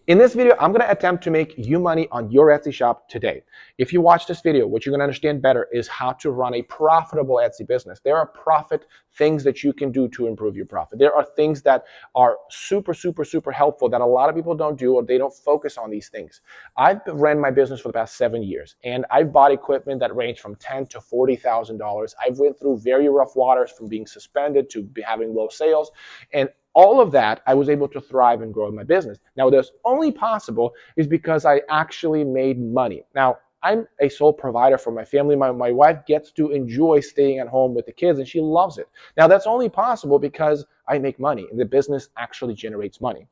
In this video, I'm going to attempt to make you money on your Etsy shop today. If you watch this video, what you're going to understand better is how to run a profitable Etsy business. There are profit things that you can do to improve your profit. There are things that are super, super, super helpful that a lot of people don't do, or they don't focus on these things. I've ran my business for the past 7 years, and I've bought equipment that ranged from $10,000 to $40,000. I've went through very rough waters, from being suspended to having low sales, and all of that, I was able to thrive and grow my business. Now, that's only possible is because I actually made money. Now, I'm a sole provider for my family. My wife gets to enjoy staying at home with the kids, and she loves it. Now, that's only possible because I make money, and the business actually generates money.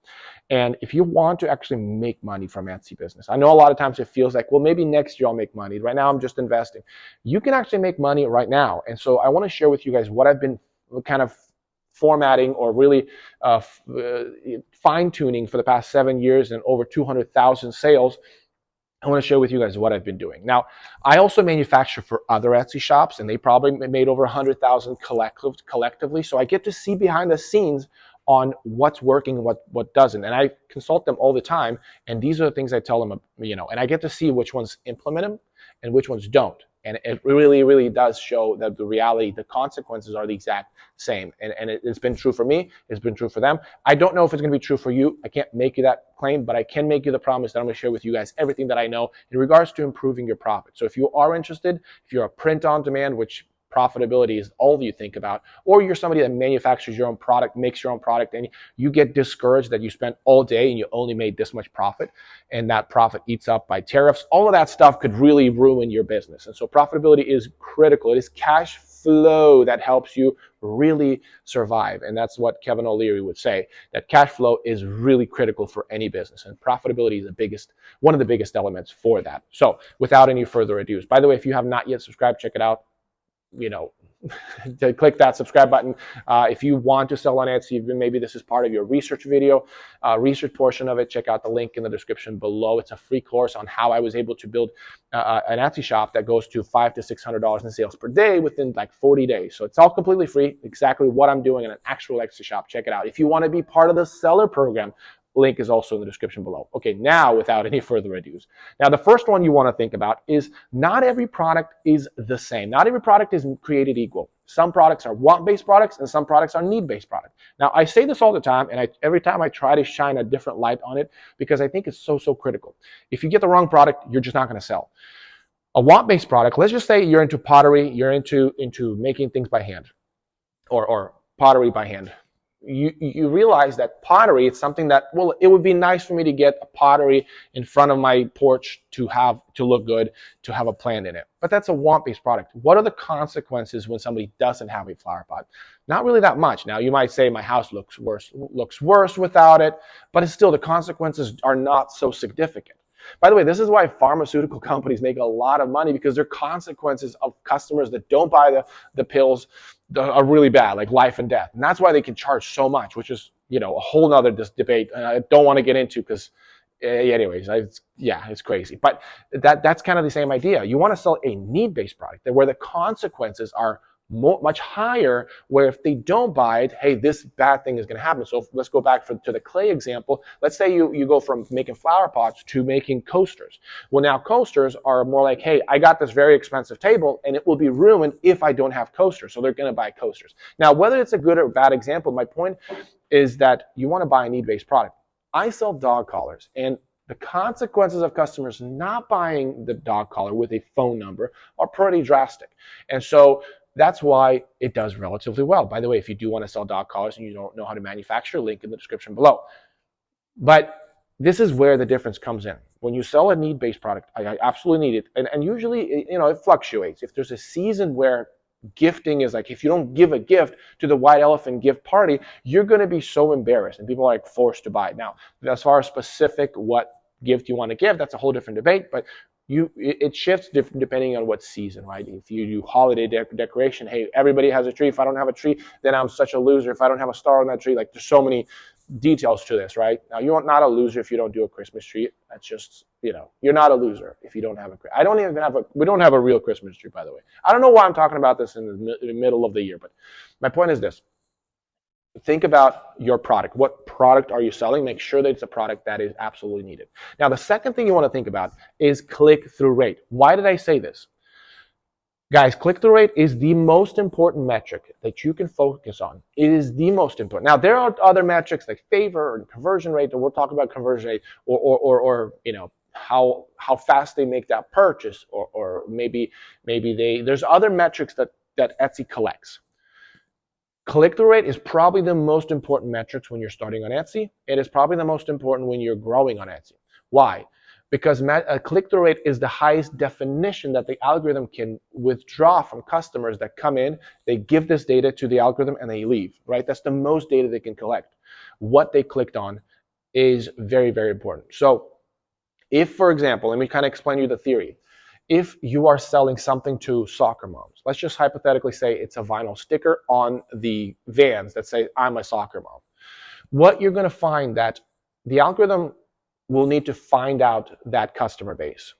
And if you want to actually make money from Etsy business, I know a lot of times it feels like, well, maybe next year I'll make money. Right now, I'm just investing. You can actually make money right now. And so I want to share with you guys what I've been kind of formatting or really fine-tuning for the past 7 years and over 200,000 sales. I want to share with you guys what I've been doing. Now, I also manufacture for other Etsy shops, and they probably made over 100,000 collectively. So I get to see behind the scenes on what's working and what doesn't. And I consult them all the time, and these are the things I tell them, and I get to see which ones implement them and which ones don't. And it really, really does show that the reality, the consequences are the exact same. And it's been true for me. It's been true for them. I don't know if it's going to be true for you. I can't make you that claim, but I can make you the promise that I'm going to share with you guys everything that I know in regards to improving your profit. So if you are interested, if you're a print on demand, which profitability is all you think about, or you're somebody that manufactures your own product, makes your own product, and you get discouraged that you spent all day and you only made this much profit, and that profit eats up by tariffs, all of that stuff could really ruin your business. And so profitability is critical. It is cash flow that helps you really survive. And that's what Kevin O'Leary would say, that cash flow is really critical for any business. And profitability is one of the biggest elements for that. So without any further ado, by the way, if you have not yet subscribed, check it out. To click that subscribe button. If you want to sell on Etsy, maybe this is part of your research video, research portion of it, check out the link in the description below. It's a free course on how I was able to build an Etsy shop that goes to $500 to $600 in sales per day within like 40 days. So it's all completely free, exactly what I'm doing in an actual Etsy shop. Check it out. If you want to be part of the seller program, link is also in the description below. Okay, now without any further ado. Now, the first one you want to think about is not every product is the same. Not every product is created equal. Some products are want-based products and some products are need-based products. Now, I say this all the time, and every time I try to shine a different light on it because I think it's so, so critical. If you get the wrong product, you're just not going to sell. A want-based product, let's just say you're into pottery, you're into making things by hand or pottery by hand. You realize that pottery, it's something that, well, it would be nice for me to get a pottery in front of my porch to look good, to have a plant in it. But that's a want-based product. What are the consequences when somebody doesn't have a flower pot? Not really that much. Now, you might say my house looks worse without it, but it's still, the consequences are not so significant. By the way, this is why pharmaceutical companies make a lot of money, because their consequences of customers that don't buy the pills are really bad, like life and death. And that's why they can charge so much, which is, a whole nother debate I don't want to get into because anyways, it's crazy. But that's kind of the same idea. You want to sell a need-based product where the consequences are much higher, where if they don't buy it, hey, this bad thing is going to happen. So let's go back to the clay example. Let's say you go from making flower pots to making coasters. Well, now coasters are more like, hey, I got this very expensive table and it will be ruined if I don't have coasters. So they're going to buy coasters. Now, whether it's a good or bad example, my point is that you want to buy a need-based product. I sell dog collars, and the consequences of customers not buying the dog collar with a phone number are pretty drastic. And so that's why it does relatively well. By the way, if you do want to sell dog collars and you don't know how to manufacture, link in the description below. But this is where the difference comes in. When you sell a need-based product, I absolutely need it. And usually, it fluctuates. If there's a season where gifting is like, if you don't give a gift to the white elephant gift party, you're going to be so embarrassed and people are like forced to buy it. Now, as far as specific what gift you want to give, that's a whole different debate, but it shifts different depending on what season, right? If you do holiday decoration, hey, everybody has a tree. If I don't have a tree, then I'm such a loser. If I don't have a star on that tree, like there's so many details to this, right? Now, you're not a loser if you don't do a Christmas tree. That's just, you're not a loser if you don't have we don't have a real Christmas tree, by the way. I don't know why I'm talking about this in the middle of the year, but my point is this. think about your product. What product are you selling? Make sure that it's a product that is absolutely needed. Now, the second thing you want to think about is click-through rate. Why did I say this? Guys, click-through rate is the most important metric that you can focus on. It is the most important. Now, there are other metrics like favor and conversion rate, and we'll talk about conversion rate, or how fast they make that purchase, or maybe there's other metrics that Etsy collects. Click-through rate is probably the most important metrics when you're starting on Etsy. It is probably the most important when you're growing on Etsy. Why? Because a click-through rate is the highest definition that the algorithm can withdraw from customers that come in, they give this data to the algorithm, and they leave, right? That's the most data they can collect. What they clicked on is very, very important. So if, for example, let me kind of explain you the theory. If you are selling something to soccer moms, let's just hypothetically say it's a vinyl sticker on the Vans that say, I'm a soccer mom. What you're going to find that the algorithm will need to find out that customer base.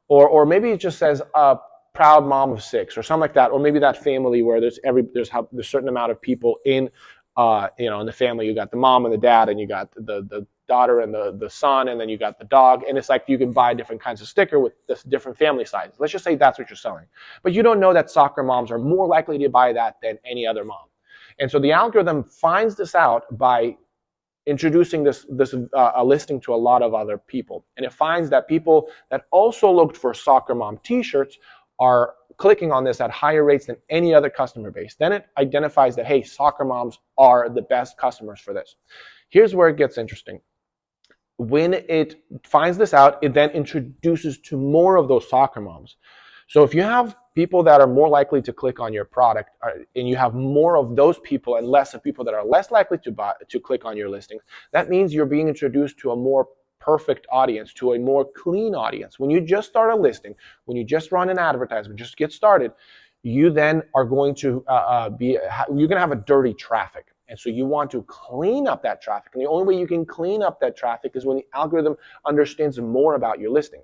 Or maybe it just says a proud mom of 6 or something like that. Or maybe that family where there's a certain amount of people in in the family. You got the mom and the dad, and you got the daughter and the son, and then you got the dog. And it's like you can buy different kinds of sticker with this different family sizes. Let's just say that's what you're selling. But you don't know that soccer moms are more likely to buy that than any other mom. And so the algorithm finds this out by introducing this a listing to a lot of other people, and it finds that people that also looked for soccer mom t-shirts are clicking on this at higher rates than any other customer base. Then it identifies that, hey, soccer moms are the best customers for this. Here's where it gets interesting. When it finds this out, it then introduces to more of those soccer moms. So if you have people that are more likely to click on your product, and you have more of those people and less of people that are less likely to click on your listings, that means you're being introduced to a more perfect audience, to a more clean audience. When you just start a listing, when you just run an advertisement, just get started, you then are going to you're going to have a dirty traffic. And so you want to clean up that traffic. And the only way you can clean up that traffic is when the algorithm understands more about your listing.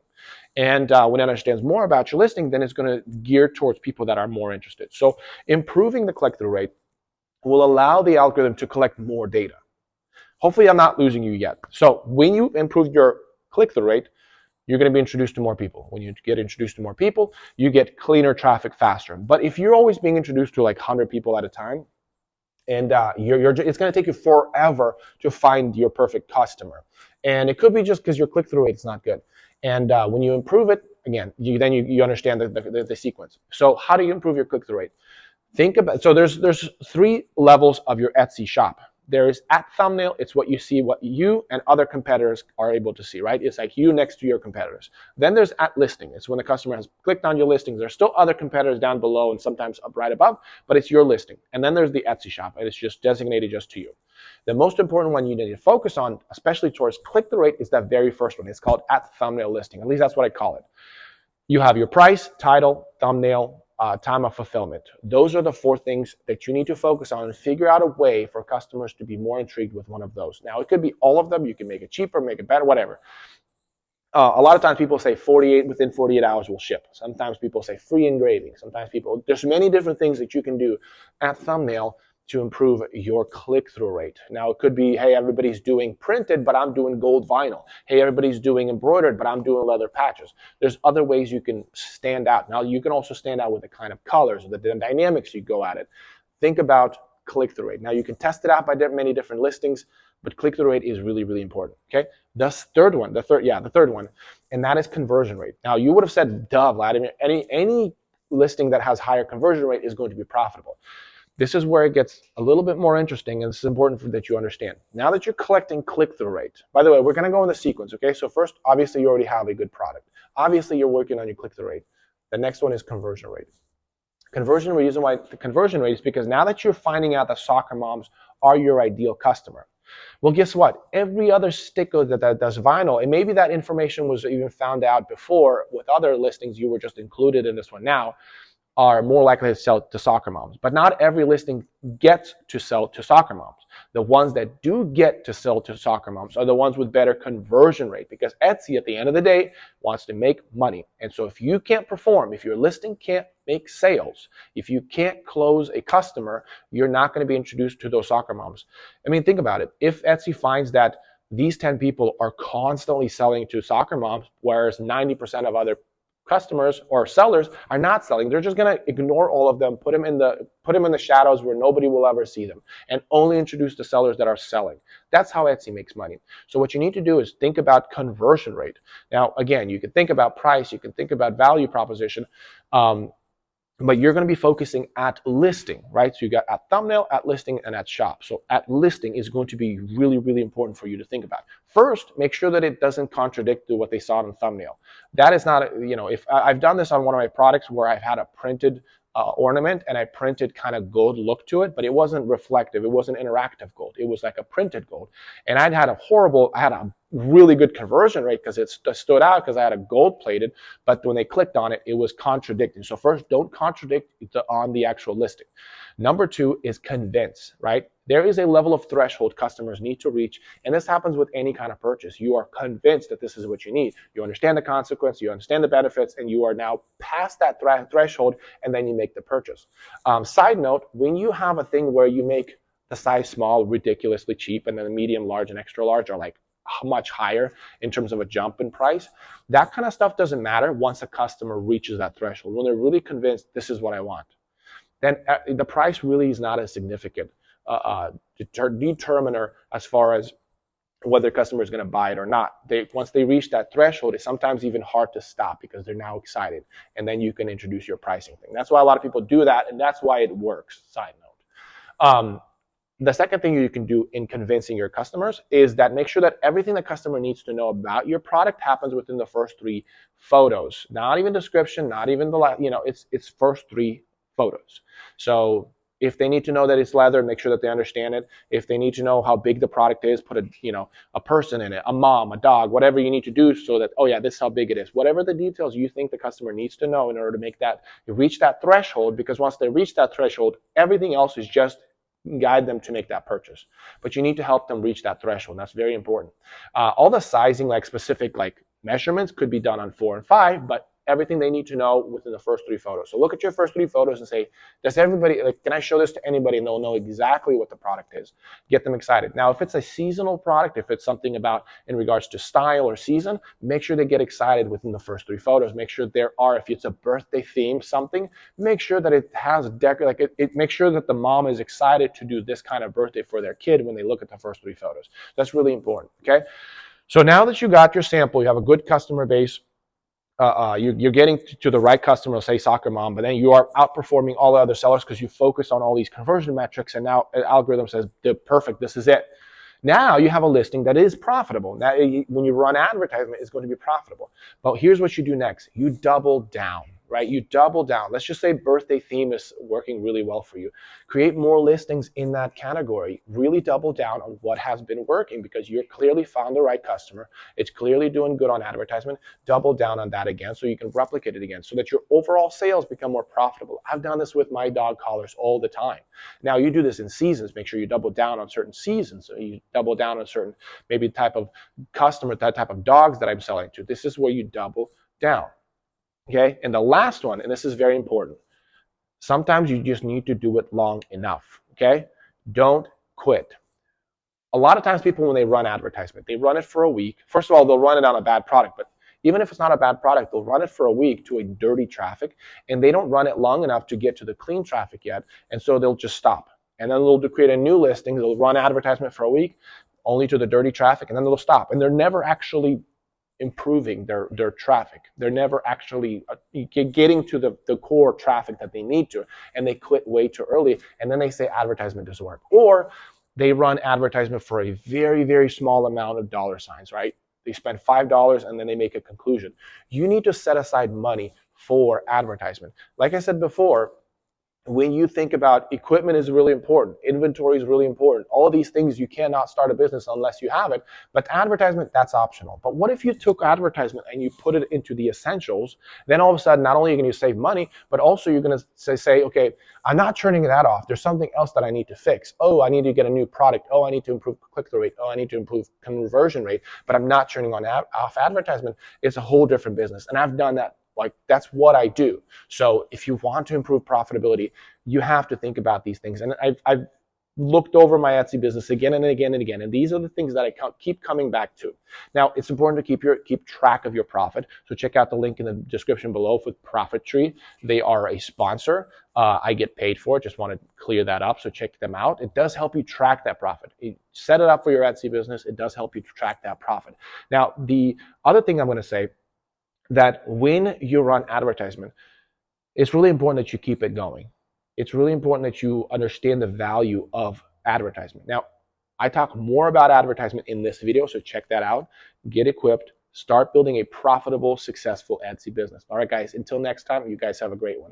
And when it understands more about your listing, then it's going to gear towards people that are more interested. So improving the click-through rate will allow the algorithm to collect more data. Hopefully, I'm not losing you yet. So when you improve your click-through rate, you're going to be introduced to more people. When you get introduced to more people, you get cleaner traffic faster. But if you're always being introduced to like 100 people at a time, and it's going to take you forever to find your perfect customer. And it could be just because your click-through rate is not good. And when you improve it, again, you understand the sequence. So how do you improve your click-through rate? Think about, so there's 3 levels of your Etsy shop. There is at thumbnail. It's what you see, what you and other competitors are able to see, right? It's like you next to your competitors. Then there's at listing. It's when the customer has clicked on your listings. There's still other competitors down below and sometimes up right above, but it's your listing. And then there's the Etsy shop, and it's just designated just to you. The most important one you need to focus on, especially towards click-through rate, is that very first one. It's called at thumbnail listing. At least that's what I call it. You have your price, title, thumbnail, time of fulfillment. Those are the 4 things that you need to focus on and figure out a way for customers to be more intrigued with one of those. Now, it could be all of them. You can make it cheaper, make it better, whatever. A lot of times people say within 48 hours will ship. Sometimes people say free engraving. Sometimes there's many different things that you can do at thumbnail to improve your click-through rate. Now, it could be, hey, everybody's doing printed, but I'm doing gold vinyl. Hey, everybody's doing embroidered, but I'm doing leather patches. There's other ways you can stand out. Now, you can also stand out with the kind of colors, the dynamics you go at it. Think about click-through rate. Now, you can test it out by many different listings, but click-through rate is really, really important, okay? The third one, and that is conversion rate. Now, you would have said, duh, Vlad, any listing that has higher conversion rate is going to be profitable. This is where it gets a little bit more interesting, and it's important that you understand. Now that you're collecting click-through rate, by the way, we're going to go in the sequence, okay? So first, obviously, you already have a good product. Obviously, you're working on your click-through rate. The next one is conversion rate. Conversion rate, reason why the conversion rate is because now that you're finding out that soccer moms are your ideal customer. Well, guess what? Every other sticker that does vinyl, and maybe that information was even found out before with other listings, you were just included in this one now. are more likely to sell to soccer moms. But not every listing gets to sell to soccer moms. The ones that do get to sell to soccer moms are the ones with better conversion rate, because Etsy at the end of the day wants to make money. And so if you can't perform, if your listing can't make sales, if you can't close a customer, you're not going to be introduced to those soccer moms. I mean, think about it. If Etsy finds that these 10 people are constantly selling to soccer moms, whereas 90% of other customers or sellers are not selling, they're just going to ignore all of them, put them in the shadows where nobody will ever see them, and only introduce the sellers that are selling. That's how Etsy makes money. So what you need to do is think about conversion rate. Now, again, you can think about price, you can think about value proposition, but you're going to be focusing at listing, right? So you got at thumbnail, at listing, and at shop. So at listing is going to be really, really important for you to think about. First, make sure that it doesn't contradict to what they saw in thumbnail. That is not, if I've done this on one of my products where I've had a printed ornament and I printed kind of gold look to it, but it wasn't reflective. It wasn't interactive gold. It was like a printed gold. And I had a really good conversion rate because it stood out because I had a gold plated, but when they clicked on it, it was contradicting. So first, don't contradict on the actual listing. Number two is convince, right? There is a level of threshold customers need to reach, and this happens with any kind of purchase. You are convinced that this is what you need. You understand the consequence, you understand the benefits, and you are now past that threshold, and then you make the purchase. Side note, when you have a thing where you make the size small ridiculously cheap, and then the medium, large, and extra large are like much higher in terms of a jump in price, that kind of stuff doesn't matter once a customer reaches that threshold. When they're really convinced this is what I want, then the price really is not a significant determiner as far as whether customer is going to buy it or not. Once they reach that threshold, it's sometimes even hard to stop because they're now excited, and then you can introduce your pricing thing. That's why a lot of people do that, and that's why it works. Side note. The second thing you can do in convincing your customers is that make sure that everything the customer needs to know about your product happens within the first 3 photos. Not even description, not even it's first 3 photos. So if they need to know that it's leather, make sure that they understand it. If they need to know how big the product is, put a person in it, a mom, a dog, whatever you need to do so that, oh yeah, this is how big it is. Whatever the details you think the customer needs to know in order to make that reach that threshold, because once they reach that threshold, everything else is just guide them to make that purchase. But you need to help them reach that threshold. That's very important. All the sizing, like specific measurements, could be done on 4 and 5, but everything they need to know within the first 3 photos. So look at your first 3 photos and say, does everybody, can I show this to anybody and they'll know exactly what the product is? Get them excited. Now, if it's a seasonal product, if it's something about in regards to style or season, make sure they get excited within the first 3 photos. Make sure if it's a birthday theme something, make sure that it has make sure that the mom is excited to do this kind of birthday for their kid when they look at the first 3 photos. That's really important, okay? So now that you got your sample, you have a good customer base, you're getting to the right customer, say soccer mom, but then you are outperforming all the other sellers because you focus on all these conversion metrics, and now an algorithm says, they're perfect, this is it. Now you have a listing that is profitable. Now, when you run advertisement, it's going to be profitable. But here's what you do next. You double down, right? You double down. Let's just say birthday theme is working really well for you. Create more listings in that category. Really double down on what has been working because you're clearly found the right customer. It's clearly doing good on advertisement. Double down on that again so you can replicate it again so that your overall sales become more profitable. I've done this with my dog collars all the time. Now you do this in seasons. Make sure you double down on certain seasons. So you double down on certain maybe type of customer, that type of dogs that I'm selling to. This is where you double down. Okay, and the last one, and this is very important, sometimes you just need to do it long enough, okay? Don't quit. A lot of times people, when they run advertisement, they run it for a week. First of all, they'll run it on a bad product, but even if it's not a bad product, they'll run it for a week to a dirty traffic, and they don't run it long enough to get to the clean traffic yet, and so they'll just stop. And then they'll create a new listing, they'll run advertisement for a week, only to the dirty traffic, and then they'll stop. And they're never actually improving their traffic. They're never actually getting to the core traffic that they need to, and they quit way too early, and then they say advertisement doesn't work. Or they run advertisement for a very, very small amount of dollar signs, right? They spend $5 and then they make a conclusion. You need to set aside money for advertisement. Like I said before, when you think about equipment is really important, inventory is really important, all these things, you cannot start a business unless you have it. But advertisement, that's optional. But what if you took advertisement and you put it into the essentials? Then all of a sudden, not only are you going to save money, but also you're going to say, okay, I'm not turning that off. There's something else that I need to fix. Oh, I need to get a new product. Oh, I need to improve click-through rate. Oh, I need to improve conversion rate, but I'm not turning off advertisement. It's a whole different business. And I've done that. Like, that's what I do. So if you want to improve profitability, you have to think about these things. And I've looked over my Etsy business again and again and again, and these are the things that I keep coming back to. Now, it's important to keep track of your profit. So check out the link in the description below for Profit Tree. They are a sponsor. I get paid for it. Just want to clear that up. So check them out. It does help you track that profit. Set it up for your Etsy business. It does help you track that profit. Now, the other thing I'm going to say, that when you run advertisement, it's really important that you keep it going. It's really important that you understand the value of advertisement. Now, I talk more about advertisement in this video, so check that out. Get equipped, start building a profitable, successful Etsy business. All right, guys, until next time, you guys have a great one.